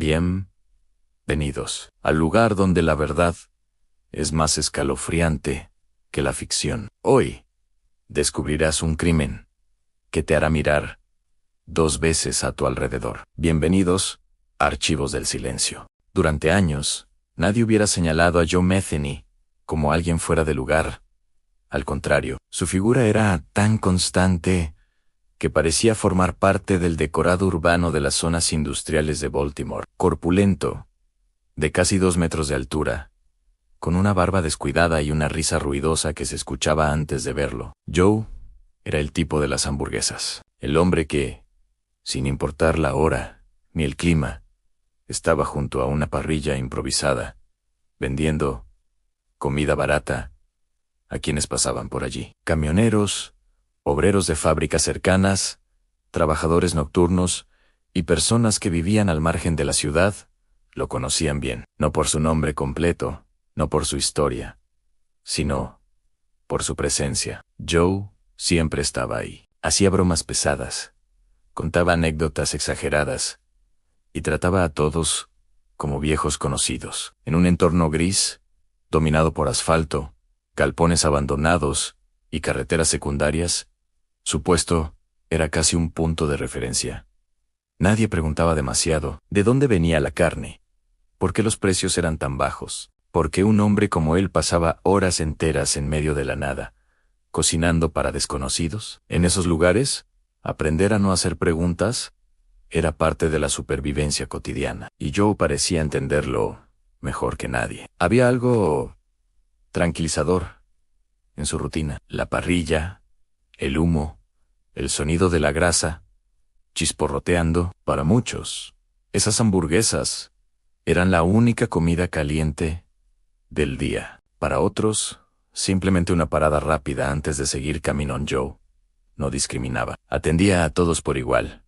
Bienvenidos al lugar donde la verdad es más escalofriante que la ficción. Hoy descubrirás un crimen que te hará mirar 2 veces a tu alrededor. Bienvenidos a Archivos del Silencio. Durante años, nadie hubiera señalado a Joe Metheny como alguien fuera de lugar. Al contrario, su figura era tan constante que parecía formar parte del decorado urbano de las zonas industriales de Baltimore. Corpulento, de casi 2 metros de altura, con una barba descuidada y una risa ruidosa que se escuchaba antes de verlo. Joe era el tipo de las hamburguesas. El hombre que, sin importar la hora ni el clima, estaba junto a una parrilla improvisada, vendiendo comida barata a quienes pasaban por allí. Camioneros, obreros de fábricas cercanas, trabajadores nocturnos y personas que vivían al margen de la ciudad lo conocían bien, no por su nombre completo, no por su historia, sino por su presencia. Joe siempre estaba ahí. Hacía bromas pesadas, contaba anécdotas exageradas y trataba a todos como viejos conocidos. En un entorno gris, dominado por asfalto, galpones abandonados y carreteras secundarias, su puesto era casi un punto de referencia. Nadie preguntaba demasiado de dónde venía la carne, por qué los precios eran tan bajos, por qué un hombre como él pasaba horas enteras en medio de la nada, cocinando para desconocidos. En esos lugares, aprender a no hacer preguntas era parte de la supervivencia cotidiana, y Joe parecía entenderlo mejor que nadie. Había algo tranquilizador en su rutina. La parrilla, el humo, el sonido de la grasa chisporroteando. Para muchos, esas hamburguesas eran la única comida caliente del día. Para otros, simplemente una parada rápida antes de seguir camino. Joe no discriminaba. Atendía a todos por igual,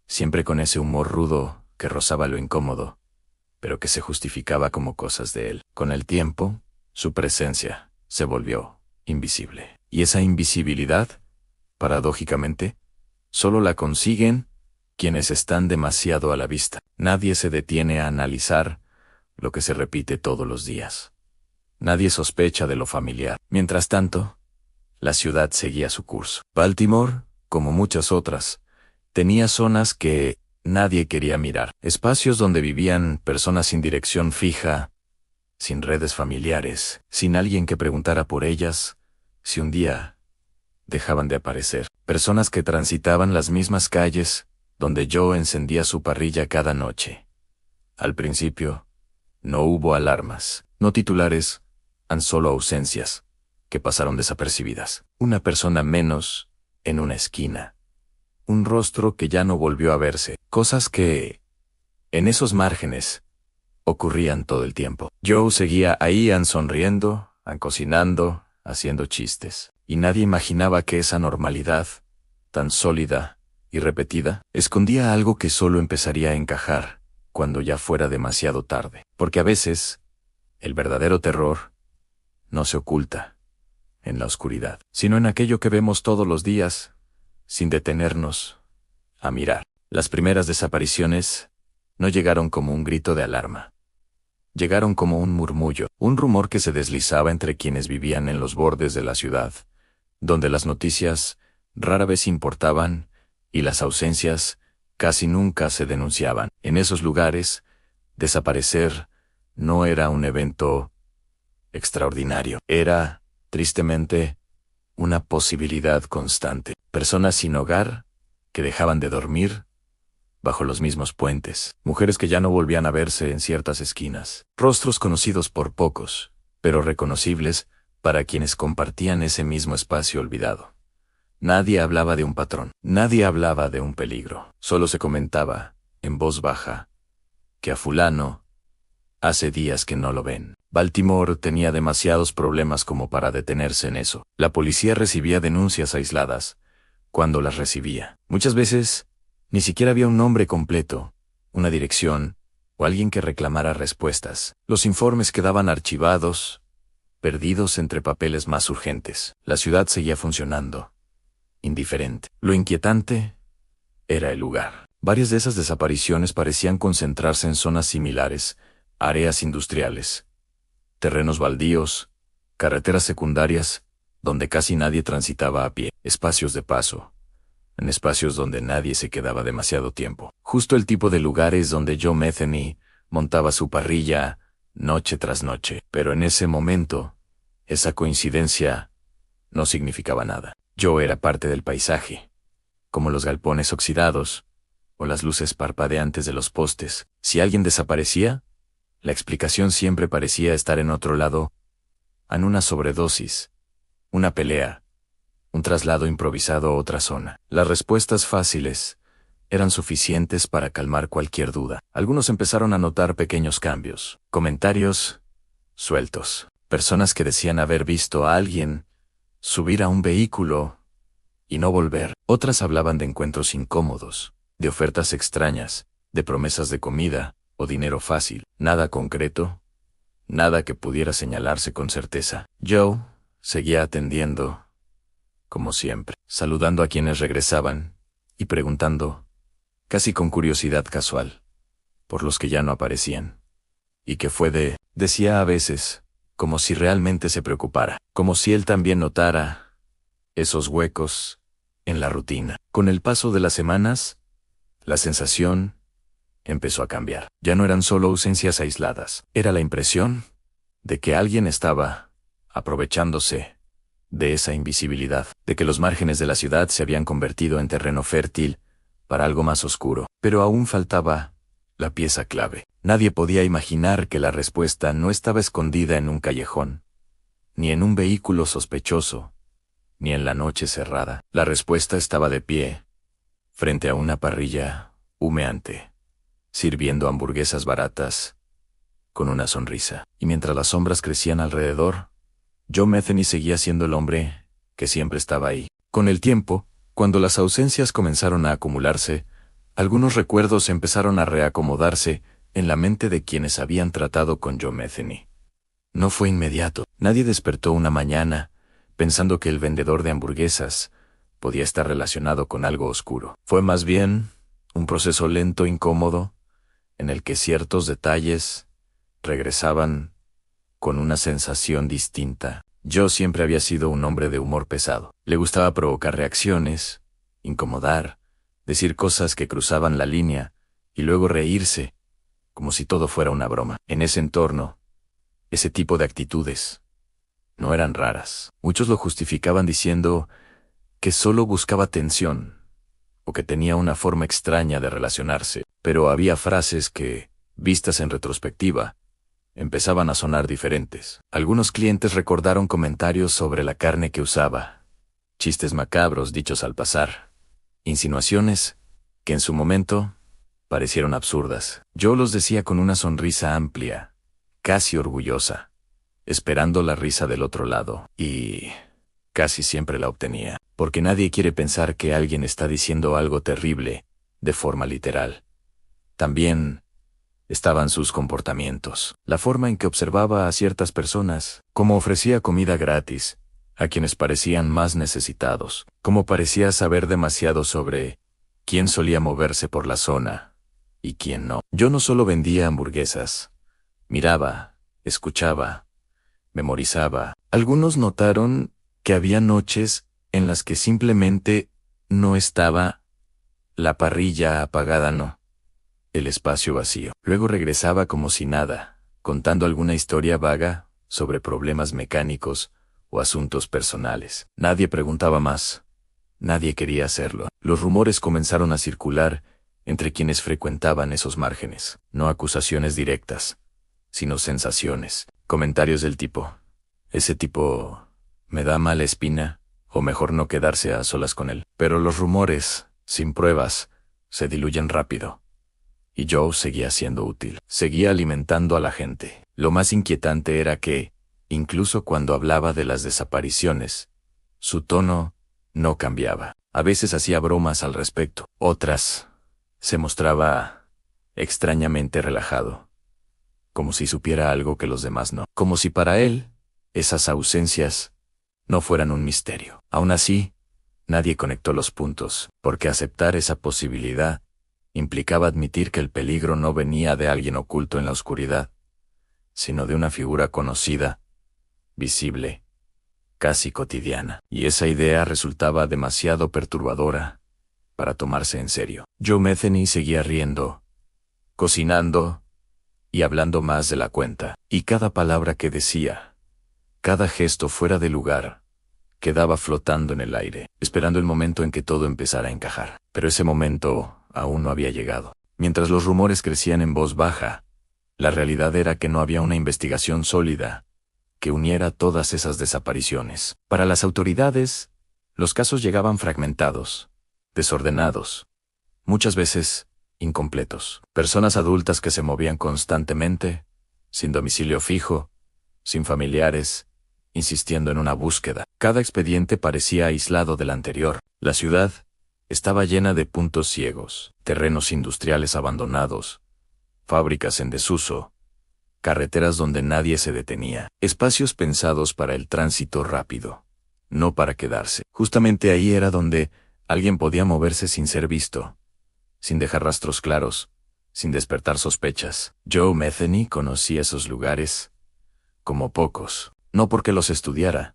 siempre con ese humor rudo que rozaba lo incómodo, pero que se justificaba como cosas de él. Con el tiempo, su presencia se volvió invisible. Y esa invisibilidad, paradójicamente, solo la consiguen quienes están demasiado a la vista. Nadie se detiene a analizar lo que se repite todos los días. Nadie sospecha de lo familiar. Mientras tanto, la ciudad seguía su curso. Baltimore, como muchas otras, tenía zonas que nadie quería mirar. Espacios donde vivían personas sin dirección fija, sin redes familiares, sin alguien que preguntara por ellas si un día dejaban de aparecer. Personas que transitaban las mismas calles donde Joe encendía su parrilla cada noche. Al principio, no hubo alarmas, no titulares, tan solo ausencias que pasaron desapercibidas. Una persona menos en una esquina. Un rostro que ya no volvió a verse. Cosas que, en esos márgenes, ocurrían todo el tiempo. Joe seguía ahí, sonriendo, cocinando, haciendo chistes. Y nadie imaginaba que esa normalidad, tan sólida y repetida, escondía algo que solo empezaría a encajar cuando ya fuera demasiado tarde. Porque a veces, el verdadero terror no se oculta en la oscuridad, sino en aquello que vemos todos los días, sin detenernos a mirar. Las primeras desapariciones no llegaron como un grito de alarma. Llegaron como un murmullo, un rumor que se deslizaba entre quienes vivían en los bordes de la ciudad, donde las noticias rara vez importaban y las ausencias casi nunca se denunciaban. En esos lugares, desaparecer no era un evento extraordinario. Era, tristemente, una posibilidad constante. Personas sin hogar que dejaban de dormir bajo los mismos puentes. Mujeres que ya no volvían a verse en ciertas esquinas. Rostros conocidos por pocos, pero reconocibles para quienes compartían ese mismo espacio olvidado. Nadie hablaba de un patrón. Nadie hablaba de un peligro. Solo se comentaba, en voz baja, que a fulano hace días que no lo ven. Baltimore tenía demasiados problemas como para detenerse en eso. La policía recibía denuncias aisladas, cuando las recibía. Muchas veces, ni siquiera había un nombre completo, una dirección, o alguien que reclamara respuestas. Los informes quedaban archivados, perdidos entre papeles más urgentes. La ciudad seguía funcionando, indiferente. Lo inquietante era el lugar. Varias de esas desapariciones parecían concentrarse en zonas similares, áreas industriales, terrenos baldíos, carreteras secundarias, donde casi nadie transitaba a pie, espacios de paso, en espacios donde nadie se quedaba demasiado tiempo. Justo el tipo de lugares donde Joe Metheny montaba su parrilla noche tras noche. Pero en ese momento, esa coincidencia no significaba nada. Joe era parte del paisaje, como los galpones oxidados o las luces parpadeantes de los postes. Si alguien desaparecía, la explicación siempre parecía estar en otro lado, en una sobredosis, una pelea, un traslado improvisado a otra zona. Las respuestas fáciles eran suficientes para calmar cualquier duda. Algunos empezaron a notar pequeños cambios, comentarios sueltos, personas que decían haber visto a alguien subir a un vehículo y no volver. Otras hablaban de encuentros incómodos, de ofertas extrañas, de promesas de comida o dinero fácil. Nada concreto, nada que pudiera señalarse con certeza. Joe seguía atendiendo, como siempre, saludando a quienes regresaban y preguntando, casi con curiosidad casual, por los que ya no aparecían. ¿Y qué fue de? Decía a veces, como si realmente se preocupara, como si él también notara esos huecos en la rutina. Con el paso de las semanas, la sensación empezó a cambiar. Ya no eran solo ausencias aisladas, era la impresión de que alguien estaba aprovechándose de esa invisibilidad, de que los márgenes de la ciudad se habían convertido en terreno fértil para algo más oscuro. Pero aún faltaba la pieza clave. Nadie podía imaginar que la respuesta no estaba escondida en un callejón, ni en un vehículo sospechoso, ni en la noche cerrada. La respuesta estaba de pie, frente a una parrilla humeante, sirviendo hamburguesas baratas, con una sonrisa. Y mientras las sombras crecían alrededor, Joe Metheny seguía siendo el hombre que siempre estaba ahí. Con el tiempo, cuando las ausencias comenzaron a acumularse, algunos recuerdos empezaron a reacomodarse en la mente de quienes habían tratado con Joe Metheny. No fue inmediato. Nadie despertó una mañana pensando que el vendedor de hamburguesas podía estar relacionado con algo oscuro. Fue más bien un proceso lento, incómodo, en el que ciertos detalles regresaban con una sensación distinta. Joe siempre había sido un hombre de humor pesado. Le gustaba provocar reacciones, incomodar, decir cosas que cruzaban la línea y luego reírse, como si todo fuera una broma. En ese entorno, ese tipo de actitudes no eran raras. Muchos lo justificaban diciendo que solo buscaba atención o que tenía una forma extraña de relacionarse, pero había frases que, vistas en retrospectiva, empezaban a sonar diferentes. Algunos clientes recordaron comentarios sobre la carne que usaba, chistes macabros dichos al pasar, insinuaciones que en su momento parecieron absurdas. Joe los decía con una sonrisa amplia, casi orgullosa, esperando la risa del otro lado, y casi siempre la obtenía, porque nadie quiere pensar que alguien está diciendo algo terrible de forma literal. También estaban sus comportamientos, la forma en que observaba a ciertas personas, cómo ofrecía comida gratis a quienes parecían más necesitados, cómo parecía saber demasiado sobre quién solía moverse por la zona y quién no. Yo no solo vendía hamburguesas, miraba, escuchaba, memorizaba. Algunos notaron que había noches en las que simplemente no estaba la parrilla apagada, no. El espacio vacío. Luego regresaba como si nada, contando alguna historia vaga sobre problemas mecánicos o asuntos personales. Nadie preguntaba más. Nadie quería hacerlo. Los rumores comenzaron a circular entre quienes frecuentaban esos márgenes. No acusaciones directas, sino sensaciones. Comentarios del tipo: ese tipo me da mala espina, o mejor no quedarse a solas con él. Pero los rumores, sin pruebas, se diluyen rápido. Y Joe seguía siendo útil. Seguía alimentando a la gente. Lo más inquietante era que, incluso cuando hablaba de las desapariciones, su tono no cambiaba. A veces hacía bromas al respecto. Otras, se mostraba extrañamente relajado, como si supiera algo que los demás no. Como si para él, esas ausencias no fueran un misterio. Aún así, nadie conectó los puntos, porque aceptar esa posibilidad implicaba admitir que el peligro no venía de alguien oculto en la oscuridad, sino de una figura conocida, visible, casi cotidiana. Y esa idea resultaba demasiado perturbadora para tomarse en serio. Joe Metheny seguía riendo, cocinando y hablando más de la cuenta, y cada palabra que decía, cada gesto fuera de lugar, quedaba flotando en el aire, esperando el momento en que todo empezara a encajar. Pero ese momento aún no había llegado. Mientras los rumores crecían en voz baja, la realidad era que no había una investigación sólida que uniera todas esas desapariciones. Para las autoridades, los casos llegaban fragmentados, desordenados, muchas veces incompletos. Personas adultas que se movían constantemente, sin domicilio fijo, sin familiares, insistiendo en una búsqueda. Cada expediente parecía aislado del anterior. La ciudad estaba llena de puntos ciegos, terrenos industriales abandonados, fábricas en desuso, carreteras donde nadie se detenía, espacios pensados para el tránsito rápido, no para quedarse. Justamente ahí era donde alguien podía moverse sin ser visto, sin dejar rastros claros, sin despertar sospechas. Joe Metheny conocía esos lugares como pocos, no porque los estudiara,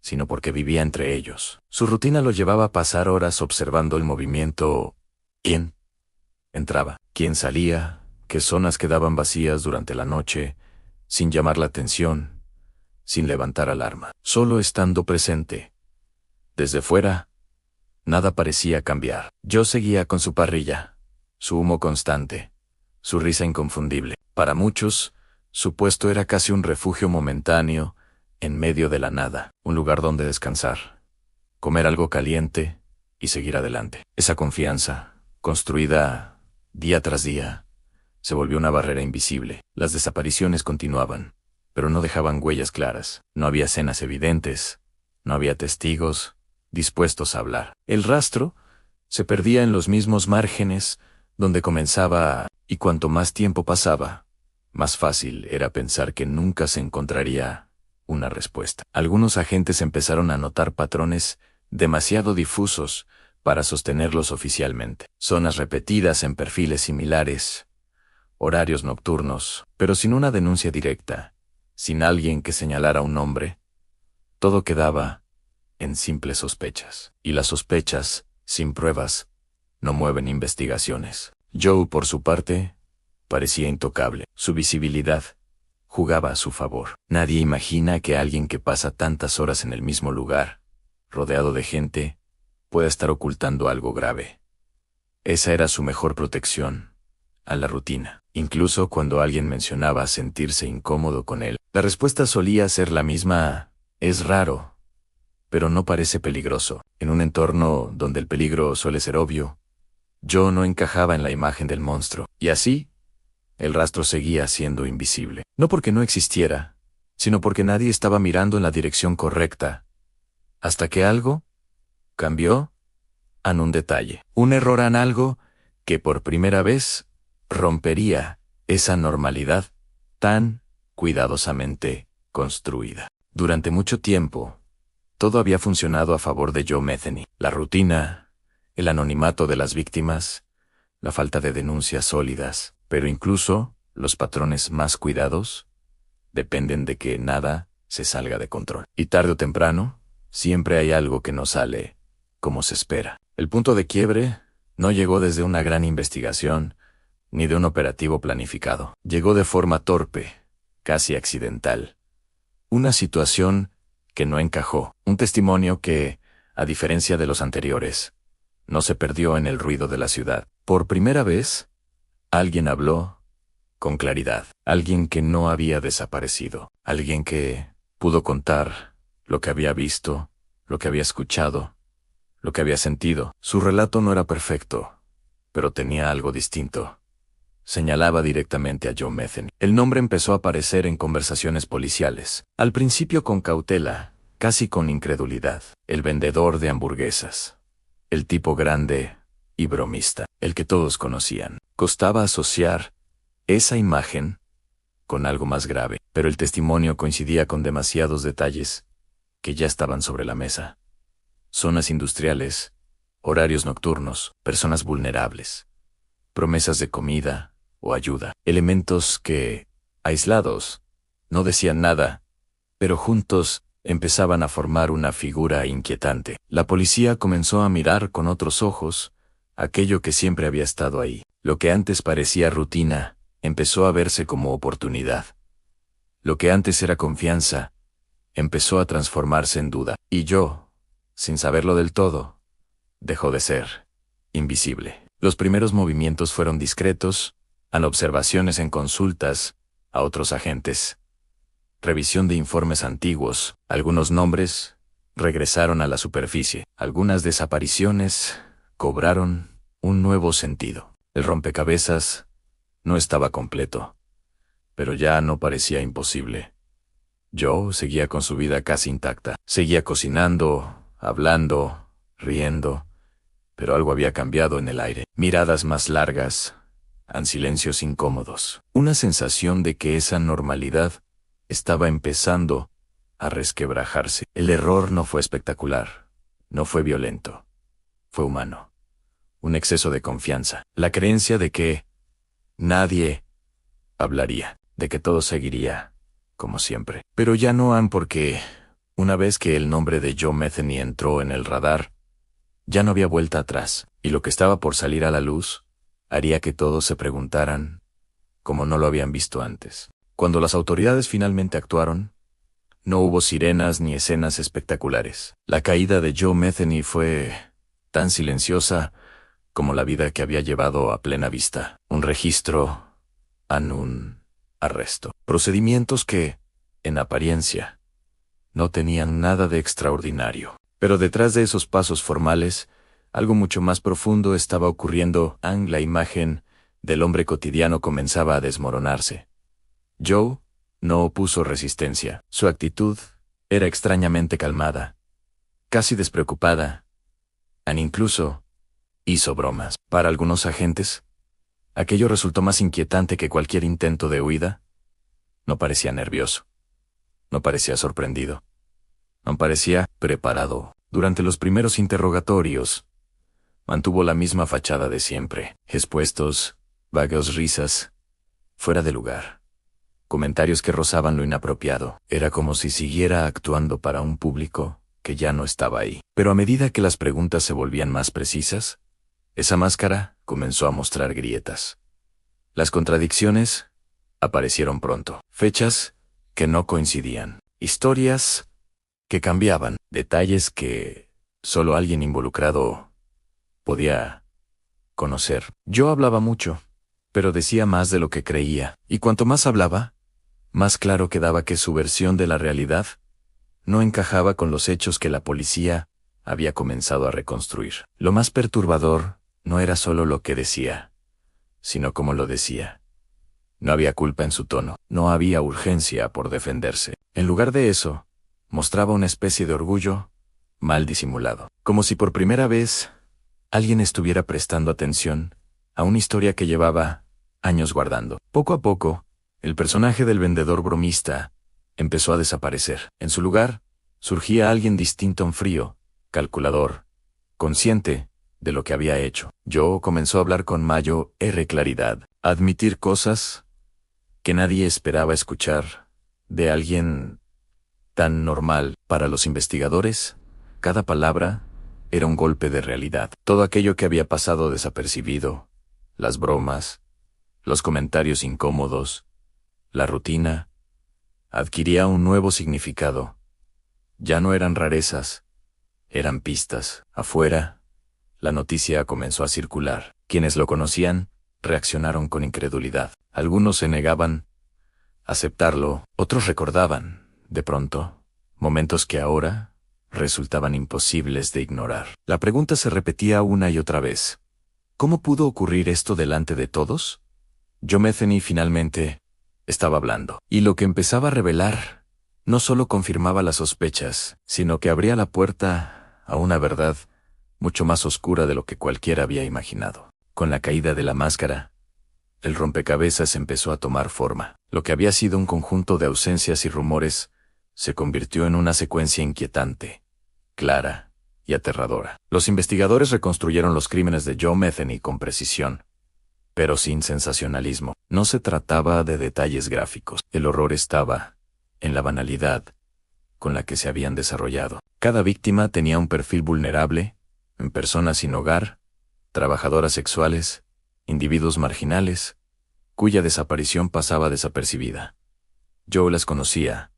sino porque vivía entre ellos. Su rutina lo llevaba a pasar horas observando el movimiento. ¿Quién entraba? ¿Quién salía? ¿Qué zonas quedaban vacías durante la noche, sin llamar la atención, sin levantar alarma? Solo estando presente. Desde fuera, nada parecía cambiar. Joe seguía con su parrilla, su humo constante, su risa inconfundible. Para muchos, su puesto era casi un refugio momentáneo, en medio de la nada, un lugar donde descansar, comer algo caliente y seguir adelante. Esa confianza, construida día tras día, se volvió una barrera invisible. Las desapariciones continuaban, pero no dejaban huellas claras. No había escenas evidentes, no había testigos dispuestos a hablar. El rastro se perdía en los mismos márgenes donde comenzaba, y cuanto más tiempo pasaba, más fácil era pensar que nunca se encontraría una respuesta. Algunos agentes empezaron a notar patrones demasiado difusos para sostenerlos oficialmente. Zonas repetidas en perfiles similares, horarios nocturnos, pero sin una denuncia directa, sin alguien que señalara un nombre. Todo quedaba en simples sospechas. Y las sospechas, sin pruebas, no mueven investigaciones. Joe, por su parte, parecía intocable. Su visibilidad jugaba a su favor. Nadie imagina que alguien que pasa tantas horas en el mismo lugar, rodeado de gente, pueda estar ocultando algo grave. Esa era su mejor protección a la rutina. Incluso cuando alguien mencionaba sentirse incómodo con él, la respuesta solía ser la misma: es raro, pero no parece peligroso. En un entorno donde el peligro suele ser obvio, Joe no encajaba en la imagen del monstruo. Y así, el rastro seguía siendo invisible. No porque no existiera, sino porque nadie estaba mirando en la dirección correcta. Hasta que algo cambió en un detalle. Un error en algo que por primera vez rompería esa normalidad tan cuidadosamente construida. Durante mucho tiempo, todo había funcionado a favor de Joe Metheny. La rutina, el anonimato de las víctimas, la falta de denuncias sólidas, pero incluso los patrones más cuidados dependen de que nada se salga de control. Y tarde o temprano, siempre hay algo que no sale como se espera. El punto de quiebre no llegó desde una gran investigación, ni de un operativo planificado. Llegó de forma torpe, casi accidental. Una situación que no encajó. Un testimonio que, a diferencia de los anteriores, no se perdió en el ruido de la ciudad. Por primera vez, alguien habló con claridad. Alguien que no había desaparecido. Alguien que pudo contar lo que había visto, lo que había escuchado, lo que había sentido. Su relato no era perfecto, pero tenía algo distinto. Señalaba directamente a Joe Metheny. El nombre empezó a aparecer en conversaciones policiales. Al principio con cautela, casi con incredulidad. El vendedor de hamburguesas. El tipo grande y bromista. El que todos conocían. Costaba asociar esa imagen con algo más grave, pero el testimonio coincidía con demasiados detalles que ya estaban sobre la mesa. Zonas industriales, horarios nocturnos, personas vulnerables. promesas de comida o ayuda. Elementos que, aislados, no decían nada, pero juntos empezaban a formar una figura inquietante. La policía comenzó a mirar con otros ojos aquello que siempre había estado ahí. Lo que antes parecía rutina empezó a verse como oportunidad. Lo que antes era confianza empezó a transformarse en duda. Y yo, sin saberlo del todo, dejó de ser invisible. Los primeros movimientos fueron discretos, observaciones en consultas a otros agentes, revisión de informes antiguos. Algunos nombres regresaron a la superficie. Algunas desapariciones cobraron un nuevo sentido. El rompecabezas no estaba completo, pero ya no parecía imposible. Joe seguía con su vida casi intacta. Seguía cocinando, hablando, riendo, pero algo había cambiado en el aire. Miradas más largas, silencios incómodos. Una sensación de que esa normalidad estaba empezando a resquebrajarse. El error no fue espectacular, no fue violento, fue humano. Un exceso de confianza. La creencia de que nadie hablaría, de que todo seguiría como siempre. Pero ya no porque, una vez que el nombre de Joe Metheny entró en el radar, ya no había vuelta atrás, y lo que estaba por salir a la luz haría que todos se preguntaran, como no lo habían visto antes. Cuando las autoridades finalmente actuaron, no hubo sirenas ni escenas espectaculares. La caída de Joe Metheny fue tan silenciosa como la vida que había llevado a plena vista. Un registro, un arresto. Procedimientos que, en apariencia, no tenían nada de extraordinario. Pero detrás de esos pasos formales, algo mucho más profundo estaba ocurriendo. La imagen del hombre cotidiano comenzaba a desmoronarse. Joe no opuso resistencia. Su actitud era extrañamente calmada, casi despreocupada. Incluso hizo bromas. Para algunos agentes, aquello resultó más inquietante que cualquier intento de huida. No parecía nervioso. No parecía sorprendido. No parecía preparado. Durante los primeros interrogatorios, mantuvo la misma fachada de siempre. Expuestos, vagas risas, fuera de lugar. Comentarios que rozaban lo inapropiado. Era como si siguiera actuando para un público que ya no estaba ahí. Pero a medida que las preguntas se volvían más precisas, esa máscara comenzó a mostrar grietas. Las contradicciones aparecieron pronto. Fechas que no coincidían. Historias que cambiaban. Detalles que solo alguien involucrado podía conocer. Yo hablaba mucho, pero decía más de lo que creía. Y cuanto más hablaba, más claro quedaba que su versión de la realidad no encajaba con los hechos que la policía había comenzado a reconstruir. Lo más perturbador no era solo lo que decía, sino cómo lo decía. No había culpa en su tono, no había urgencia por defenderse. En lugar de eso, mostraba una especie de orgullo mal disimulado, como si por primera vez alguien estuviera prestando atención a una historia que llevaba años guardando. Poco a poco, el personaje del vendedor bromista empezó a desaparecer. En su lugar, surgía alguien distinto, un frío, calculador, consciente de lo que había hecho. Joe comenzó a hablar con mayor claridad, a admitir cosas que nadie esperaba escuchar de alguien tan normal. Para los investigadores, cada palabra era un golpe de realidad. Todo aquello que había pasado desapercibido, las bromas, los comentarios incómodos, la rutina, adquiría un nuevo significado. Ya no eran rarezas, eran pistas. Afuera, la noticia comenzó a circular. Quienes lo conocían reaccionaron con incredulidad. Algunos se negaban a aceptarlo, otros recordaban, de pronto, momentos que ahora resultaban imposibles de ignorar. La pregunta se repetía una y otra vez. ¿Cómo pudo ocurrir esto delante de todos? Joe Metheny finalmente estaba hablando, y lo que empezaba a revelar no solo confirmaba las sospechas, sino que abría la puerta a una verdad mucho más oscura de lo que cualquiera había imaginado. Con la caída de la máscara, el rompecabezas empezó a tomar forma. Lo que había sido un conjunto de ausencias y rumores se convirtió en una secuencia inquietante, clara y aterradora. Los investigadores reconstruyeron los crímenes de Joe Metheny con precisión. pero sin sensacionalismo. No se trataba de detalles gráficos. El horror estaba en la banalidad con la que se habían desarrollado. Cada víctima tenía un perfil vulnerable, en personas sin hogar, trabajadoras sexuales, individuos marginales, cuya desaparición pasaba desapercibida. Joe las conocía,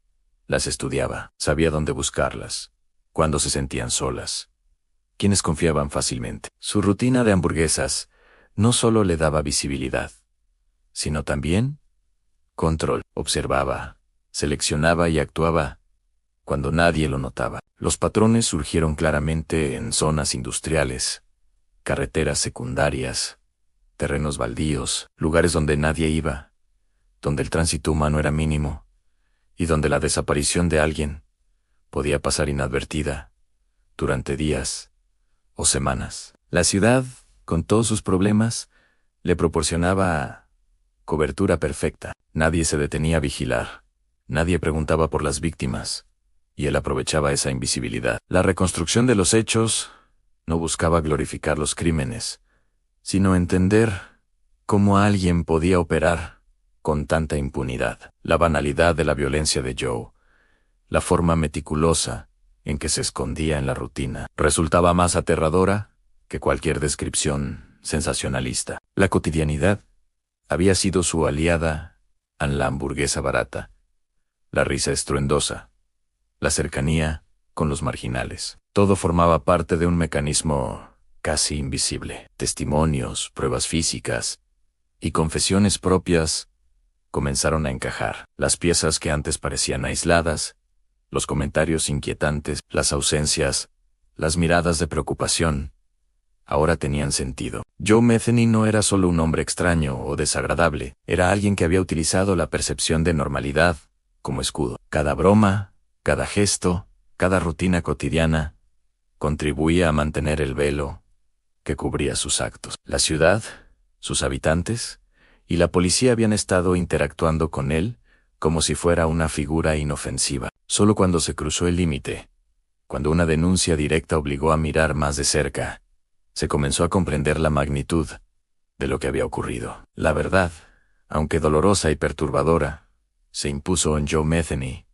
las estudiaba, sabía dónde buscarlas, cuándo se sentían solas, quienes confiaban fácilmente. Su rutina de hamburguesas no solo le daba visibilidad, sino también control. Observaba, seleccionaba y actuaba cuando nadie lo notaba. Los patrones surgieron claramente en zonas industriales, carreteras secundarias, terrenos baldíos, lugares donde nadie iba, donde el tránsito humano era mínimo, y donde la desaparición de alguien podía pasar inadvertida durante días o semanas. La ciudad, con todos sus problemas, le proporcionaba cobertura perfecta. Nadie se detenía a vigilar, nadie preguntaba por las víctimas, y él aprovechaba esa invisibilidad. La reconstrucción de los hechos no buscaba glorificar los crímenes, sino entender cómo alguien podía operar con tanta impunidad. La banalidad de la violencia de Joe, la forma meticulosa en que se escondía en la rutina, resultaba más aterradora que cualquier descripción sensacionalista. La cotidianidad había sido su aliada en la hamburguesa barata, la risa estruendosa, la cercanía con los marginales. Todo formaba parte de un mecanismo casi invisible. Testimonios, pruebas físicas y confesiones propias comenzaron a encajar. Las piezas que antes parecían aisladas, los comentarios inquietantes, las ausencias, las miradas de preocupación, ahora tenían sentido. Joe Metheny no era solo un hombre extraño o desagradable, era alguien que había utilizado la percepción de normalidad como escudo. Cada broma, cada gesto, cada rutina cotidiana contribuía a mantener el velo que cubría sus actos. La ciudad, sus habitantes y la policía habían estado interactuando con él como si fuera una figura inofensiva. Solo cuando se cruzó el límite, cuando una denuncia directa obligó a mirar más de cerca, se comenzó a comprender la magnitud de lo que había ocurrido. La verdad, aunque dolorosa y perturbadora, se impuso en Joe Metheny.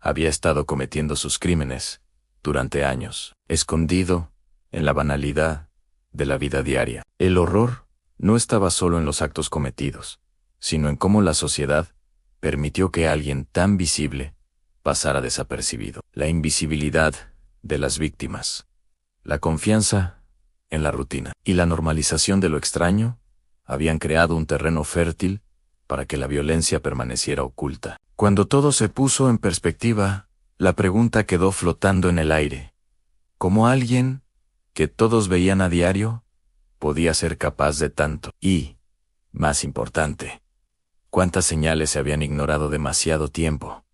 Había estado cometiendo sus crímenes durante años, escondido en la banalidad de la vida diaria. El horror no estaba solo en los actos cometidos, sino en cómo la sociedad permitió que alguien tan visible pasara desapercibido. La invisibilidad de las víctimas, la confianza en la rutina y la normalización de lo extraño habían creado un terreno fértil para que la violencia permaneciera oculta. Cuando todo se puso en perspectiva, la pregunta quedó flotando en el aire. ¿Cómo alguien que todos veían a diario podía ser capaz de tanto? Y, más importante, ¿cuántas señales se habían ignorado demasiado tiempo,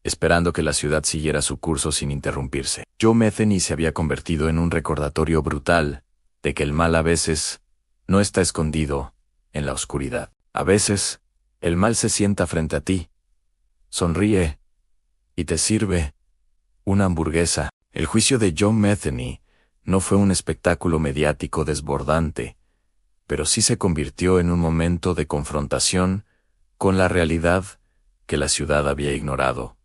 esperando que la ciudad siguiera su curso sin interrumpirse? Joe Metheny se había convertido en un recordatorio brutal de que el mal a veces no está escondido en la oscuridad. A veces, el mal se sienta frente a ti, sonríe y te sirve una hamburguesa. El juicio de Joe Metheny no fue un espectáculo mediático desbordante, pero sí se convirtió en un momento de confrontación con la realidad que la ciudad había ignorado.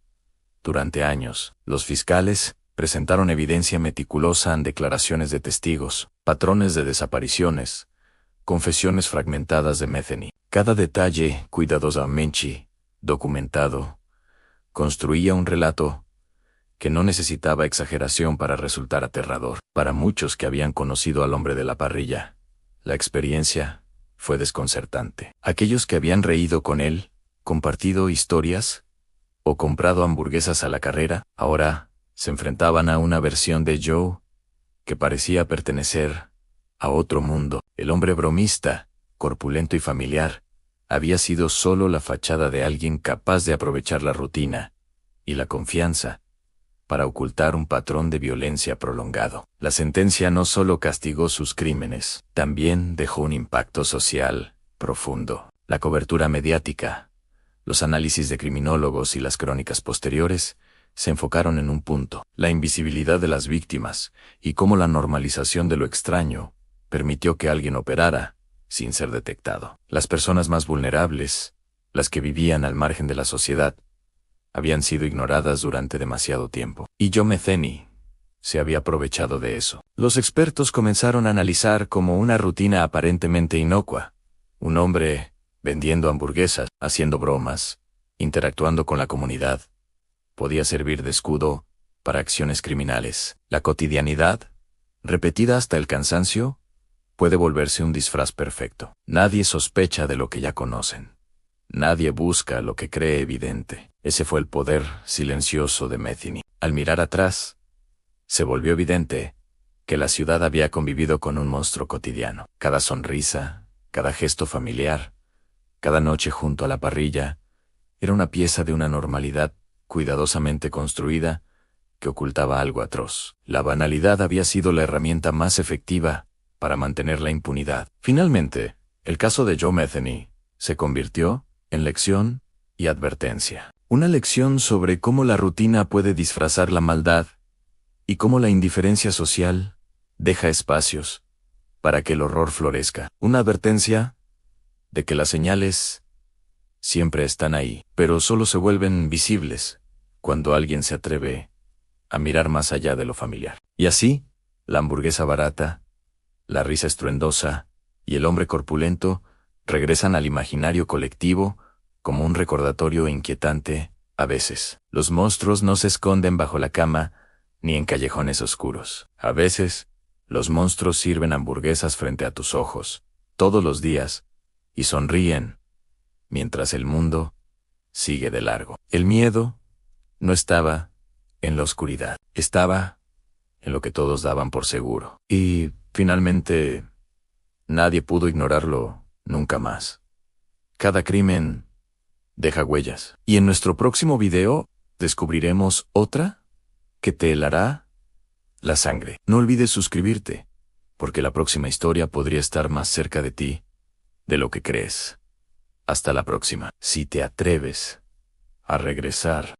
Durante años, los fiscales presentaron evidencia meticulosa en declaraciones de testigos, patrones de desapariciones, confesiones fragmentadas de Metheny. Cada detalle cuidadosamente documentado construía un relato que no necesitaba exageración para resultar aterrador. Para muchos que habían conocido al hombre de la parrilla, la experiencia fue desconcertante. Aquellos que habían reído con él, compartido historias o comprado hamburguesas a la carrera, ahora se enfrentaban a una versión de Joe que parecía pertenecer a otro mundo. El hombre bromista, corpulento y familiar, había sido solo la fachada de alguien capaz de aprovechar la rutina y la confianza para ocultar un patrón de violencia prolongado. La sentencia no solo castigó sus crímenes, también dejó un impacto social profundo. La cobertura mediática, los análisis de criminólogos y las crónicas posteriores se enfocaron en un punto: la invisibilidad de las víctimas y cómo la normalización de lo extraño permitió que alguien operara sin ser detectado. Las personas más vulnerables, las que vivían al margen de la sociedad, habían sido ignoradas durante demasiado tiempo. Y Joe Metheny se había aprovechado de eso. Los expertos comenzaron a analizar como una rutina aparentemente inocua. Un hombre vendiendo hamburguesas, haciendo bromas, interactuando con la comunidad, podía servir de escudo para acciones criminales. La cotidianidad, repetida hasta el cansancio, puede volverse un disfraz perfecto. Nadie sospecha de lo que ya conocen. Nadie busca lo que cree evidente. Ese fue el poder silencioso de Metheny. Al mirar atrás, se volvió evidente que la ciudad había convivido con un monstruo cotidiano. Cada sonrisa, cada gesto familiar, cada noche junto a la parrilla, era una pieza de una normalidad cuidadosamente construida que ocultaba algo atroz. La banalidad había sido la herramienta más efectiva para mantener la impunidad. Finalmente, el caso de Joe Metheny se convirtió en lección y advertencia. Una lección sobre cómo la rutina puede disfrazar la maldad y cómo la indiferencia social deja espacios para que el horror florezca. Una advertencia de que las señales siempre están ahí, pero solo se vuelven visibles cuando alguien se atreve a mirar más allá de lo familiar. Y así, la hamburguesa barata, la risa estruendosa y el hombre corpulento regresan al imaginario colectivo como un recordatorio inquietante. A veces, los monstruos no se esconden bajo la cama ni en callejones oscuros. A veces, los monstruos sirven hamburguesas frente a tus ojos, todos los días, y sonríen, mientras el mundo sigue de largo. El miedo no estaba en la oscuridad, estaba en lo que todos daban por seguro. Y, finalmente, nadie pudo ignorarlo nunca más. Cada crimen deja huellas. Y en nuestro próximo video, descubriremos otra que te helará la sangre. No olvides suscribirte, porque la próxima historia podría estar más cerca de ti de lo que crees. Hasta la próxima. Si te atreves a regresar